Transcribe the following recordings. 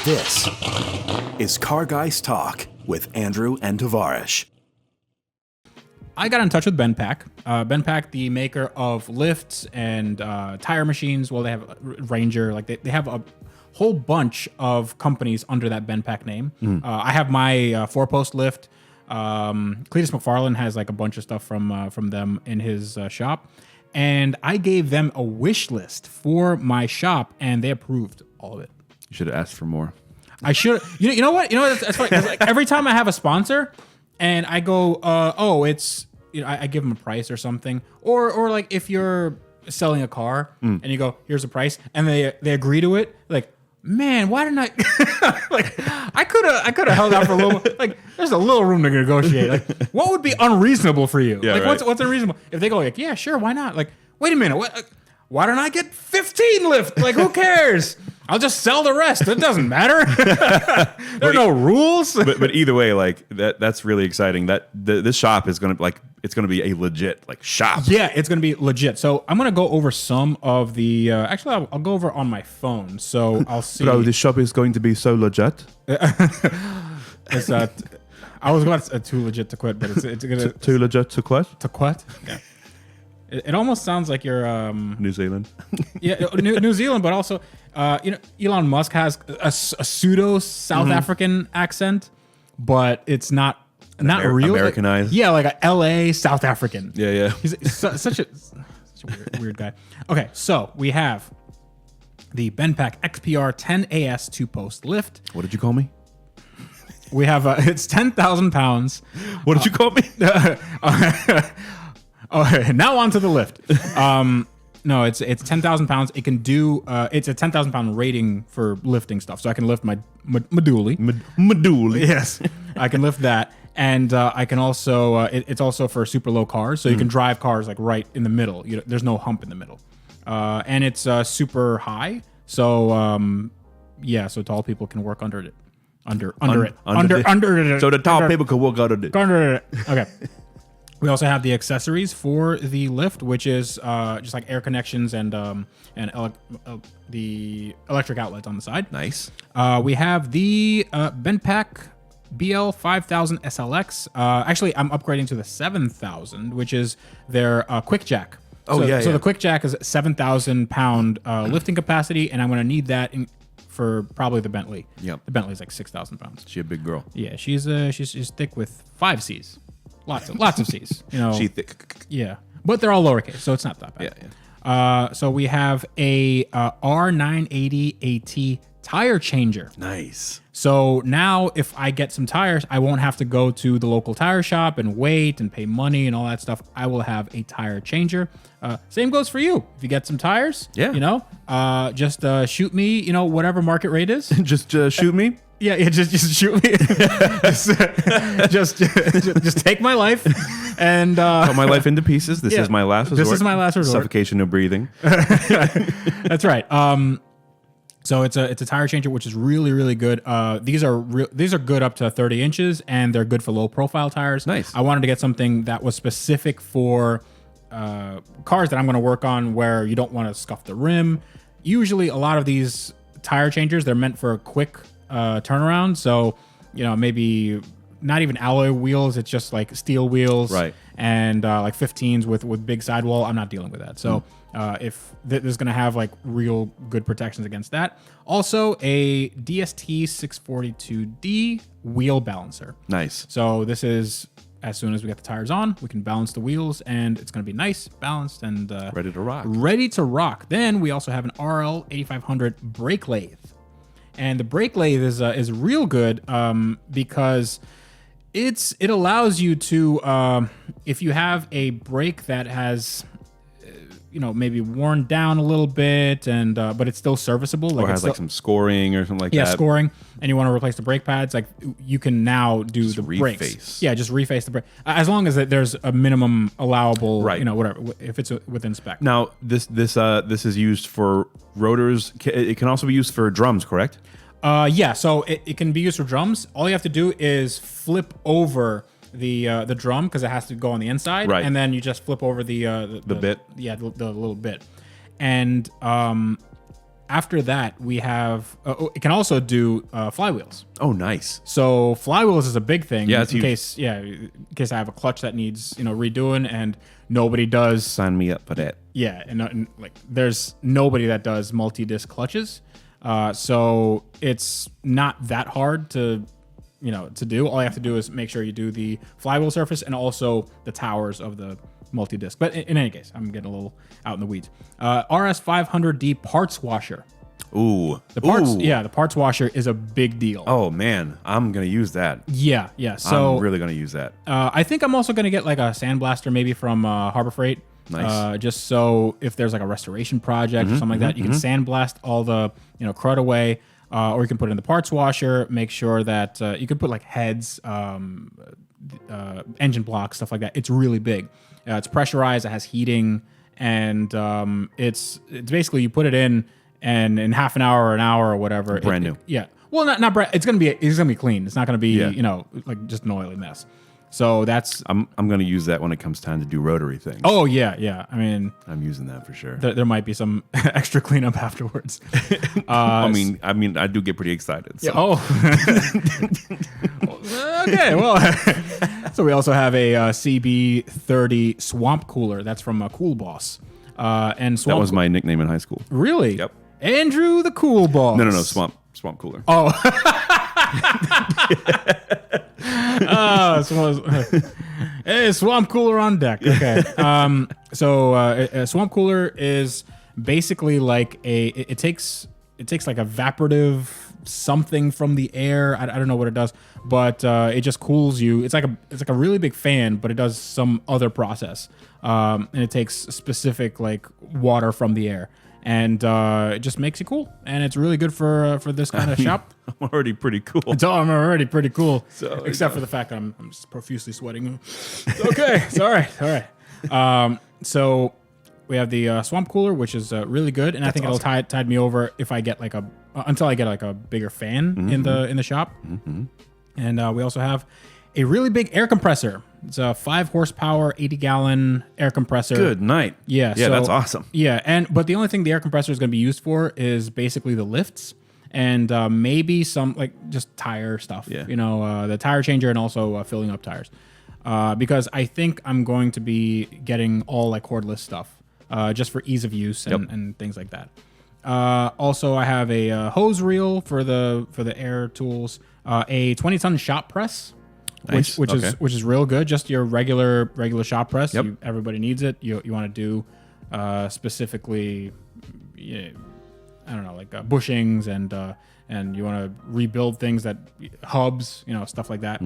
This is Car Guys Talk with Andrew and Tavarish. I got in touch with Benpack. Benpack, the maker of lifts and tire machines. Well, they have Ranger. Like they have a whole bunch of companies under that Benpack name. I have my four-post lift. Cletus McFarlane has like a bunch of stuff from them in his shop. And I gave them a wish list for my shop, and they approved all of it. You should have asked for more. I should. You know what? That's funny. 'Cause, like, every time I have a sponsor, and I go, it's, I give them a price or something, or like if you're selling a car and you go, here's a price, and they agree to it, like, man, why didn't I? Like, I could have held out for a little. Like, there's a little room to negotiate. Like, what would be unreasonable for you? Yeah, like, right. what's unreasonable? If they go like, yeah, sure, why not? Like, wait a minute, what? Why don't I get 15 lift? Like, who cares? I'll just sell the rest. It doesn't matter. There are no rules. But either way, like that's really exciting. That this shop is gonna it's gonna be a legit shop. Yeah, it's gonna be legit. So I'm gonna go over some of the. Actually, I'll go over on my phone. So I'll see. Bro, this shop is going to be so legit. It's I was going to too legit to quit, but it's gonna Too legit to quit. to quit. Yeah. It almost sounds like you're New Zealand. yeah, New Zealand, but also Elon Musk has a pseudo South African accent, but it's not real. Americanized. Like, yeah, like a LA South African. Yeah. He's such a weird guy. Okay, so we have the Benpack XPR 10AS 2-post lift. What did you call me? We have it's 10,000 pounds. What did you call me? Okay, now on to the lift. No, it's 10,000 pounds. It can do. It's a 10,000 pound rating for lifting stuff, so I can lift my medulla. Medulla. Yes, I can lift that, and I can also. It's also for super low cars, so you can drive cars like right in the middle. There's no hump in the middle, and it's super high. So yeah, so tall people can work under it. Under it. So the tall people can walk under it. Under it. Okay. We also have the accessories for the lift, which is just like air connections and the electric outlets on the side. Nice. We have the Benpack BL 5000 SLX. Actually, I'm upgrading to the 7000, which is their quick jack. Oh, So yeah. the quick jack is 7,000 pound lifting capacity, and I'm going to need that for probably the Bentley. Yep. The Bentley's like 6,000 pounds. She a big girl. Yeah, she's thick with 5 C's. Lots of C's. She thick. Yeah, but they're all lowercase, so it's not that bad. Yeah. So we have a R980 AT tire changer. Nice. So now if I get some tires, I won't have to go to the local tire shop and wait and pay money and all that stuff. I will have a tire changer. Same goes for you. If you get some tires, just shoot me, whatever market rate is. Just shoot me. Yeah, just shoot me. just take my life and Cut my life into pieces. This Yeah. is my last resort. This is my last resort. Suffocation, no breathing. That's right. So it's a tire changer, which is really, really good. These are good up to 30 inches, and they're good for low profile tires. Nice. I wanted to get something that was specific for cars that I'm going to work on where you don't want to scuff the rim. Usually, a lot of these tire changers, they're meant for a quick turnaround. So, maybe not even alloy wheels. It's just like steel wheels, Right. And like 15s with big sidewall. I'm not dealing with that. So if this is going to have like real good protections against that. Also, a DST 642D wheel balancer. Nice. So this is, as soon as we get the tires on, we can balance the wheels, and it's going to be nice, balanced, and Ready to rock. ready to rock. Then we also have an RL 8500 brake lathe. And the brake lathe is real good because it allows you to if you have a brake that has maybe worn down a little bit and but it's still serviceable, like Or has like some scoring or something like that. scoring, and you want to replace the brake pads, like you can now do the brakes. reface. Yeah, just reface the brake as long as there's a minimum allowable, Right. whatever, if it's within spec. Now this is used for rotors. It can also be used for drums, correct? Yeah, so it can be used for drums. All you have to do is flip over the drum because it has to go on the inside, Right. and then you just flip over the bit. yeah, the little bit, and after that, we have it can also do flywheels. Oh, nice. So flywheels is a big thing. Yeah, it's in huge. case I have a clutch that needs redoing and nobody does. Sign me up for that. Yeah, and like there's nobody that does multi-disc clutches, so it's not that hard to do. All you have to do is make sure you do the flywheel surface and also the towers of the multi-disc. But in any case, I'm getting a little out in the weeds. RS500D parts washer. Ooh. The parts, Ooh. the parts washer is a big deal. Oh, man. I'm going to use that. Yeah. So I'm really going to use that. I think I'm also going to get like a sandblaster maybe from Harbor Freight. Nice. Just so if there's like a restoration project or something like that, you can sandblast all the crud away, or you can put it in the parts washer. Make sure that you can put like heads, engine blocks, stuff like that. It's really big. It's pressurized. It has heating, and it's basically you put it in, and in half an hour or an hour or whatever, Brand new. Yeah. Well, not brand. It's gonna be clean. It's not gonna be like just an oily mess. So that's I'm going to use that when it comes time to do rotary things. Oh yeah. I mean, I'm using that for sure. there might be some extra cleanup afterwards. I mean, I do get pretty excited. So. Yeah, okay. Well, so we also have a CB30 Swamp Cooler. That's from Cool Boss. And Swamp That was my nickname in high school. Really? Yep. Andrew the Cool Boss. No, Swamp Cooler. Oh. Hey, Swamp Cooler on deck. Okay. So a Swamp Cooler is basically like it takes like evaporative something from the air. I don't know what it does, but it just cools you. It's like a really big fan, but it does some other process. And it takes specific like water from the air. And it just makes you cool, and it's really good for this kind of shop. I'm already pretty cool. I'm already pretty cool, So, except for the fact that I'm just profusely sweating. Okay, it's all right. So we have the Swamp Cooler, which is really good, and I think it'll tide me over if I get until I get like a bigger fan in the shop. And we also have a really big air compressor. It's a 5 horsepower, 80-gallon air compressor. Good night. Yeah, Yeah, so, that's awesome. Yeah, but the only thing the air compressor is going to be used for is basically the lifts and maybe some like just tire stuff. Yeah. The tire changer and also filling up tires. Because I think I'm going to be getting all like cordless stuff just for ease of use and things like that. Also, I have a hose reel for the air tools, a 20-ton shop press. Nice. Which is real good. Just your regular shop press. Yep. Everybody needs it. You want to do specifically, I don't know, like bushings and you want to rebuild things that hubs, stuff like that.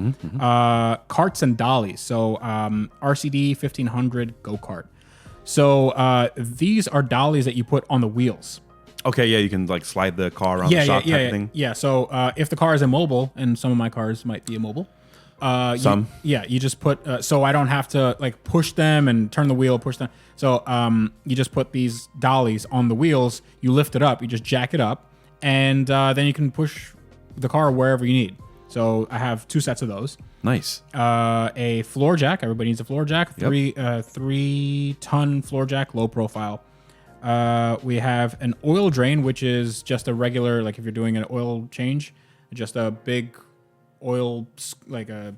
Carts and dollies. So RCD 1500 go kart. So these are dollies that you put on the wheels. Okay, yeah, you can like slide the car around the shop type of thing. Yeah. So if the car is immobile, and some of my cars might be immobile. You just put so I don't have to like push them and turn the wheel, push them. So you just put these dollies on the wheels, you lift it up, you just jack it up, and then you can push the car wherever you need. So I have 2 sets of those. Nice. A floor jack. Everybody needs a floor jack. Yep. 3-ton floor jack, low profile. We have an oil drain, which is just a regular, like if you're doing an oil change, just a big oil, like a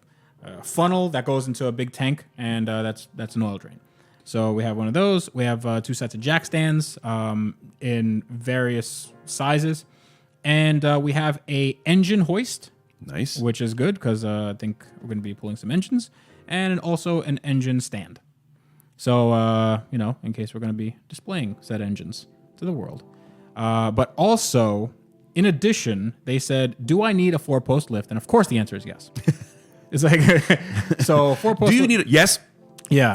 funnel that goes into a big tank, and that's an oil drain. So we have one of those. We have 2 sets of jack stands in various sizes, and we have a engine hoist. Nice. Which is good because I think we're going to be pulling some engines, and also an engine stand. So in case we're going to be displaying said engines to the world, but also. In addition, they said, do I need a 4-post lift? And of course the answer is yes. It's like, so 4-post Do you need it? Yes. Yeah.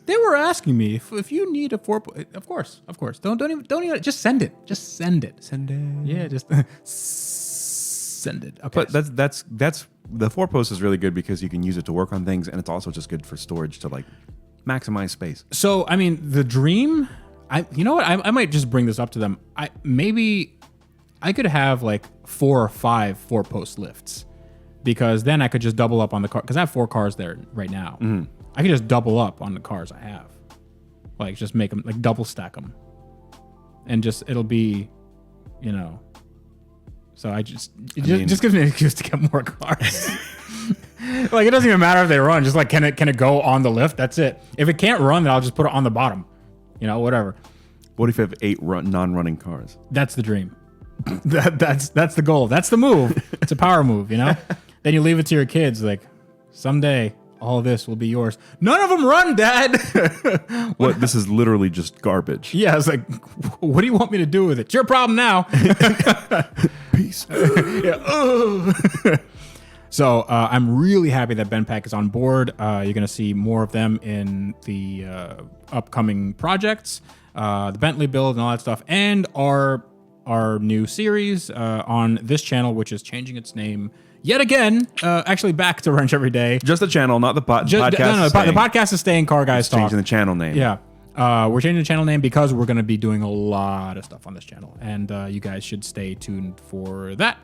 They were asking me if you need a 4-post. Of course. Don't even, just send it. Just send it. Send it. Yeah, just send it. Okay. But that's the 4-post is really good because you can use it to work on things, and it's also just good for storage to like maximize space. So, I mean, the dream, you know what? I might just bring this up to them. Maybe I could have like 4 or 5 4-post lifts, because then I could just double up on the car. Because I have 4 cars there right now. I could just double up on the cars I have, like just make them like double stack them, and just it'll be you know. So it just gives me an excuse to get more cars. Like, it doesn't even matter if they run. Just like, can it go on the lift? That's it. If it can't run, then I'll just put it on the bottom. You know, whatever. What if you have 8 non-running cars? That's the dream. That's the goal. That's the move. It's a power move, you know? Then you leave it to your kids, like, someday all of this will be yours. None of them run, Dad. What? This is literally just garbage. Yeah, it's like, what do you want me to do with it? It's your problem now. Peace. Yeah. So I'm really happy that BenPack is on board. You're going to see more of them in the upcoming projects, the Bentley build and all that stuff, and our new series on this channel, which is changing its name yet again, actually back to Wrench Every Day. Just the channel, not the podcast. No, the podcast is staying Car Guys Talk. Changing the channel name. Yeah. We're changing the channel name because we're going to be doing a lot of stuff on this channel, and you guys should stay tuned for that.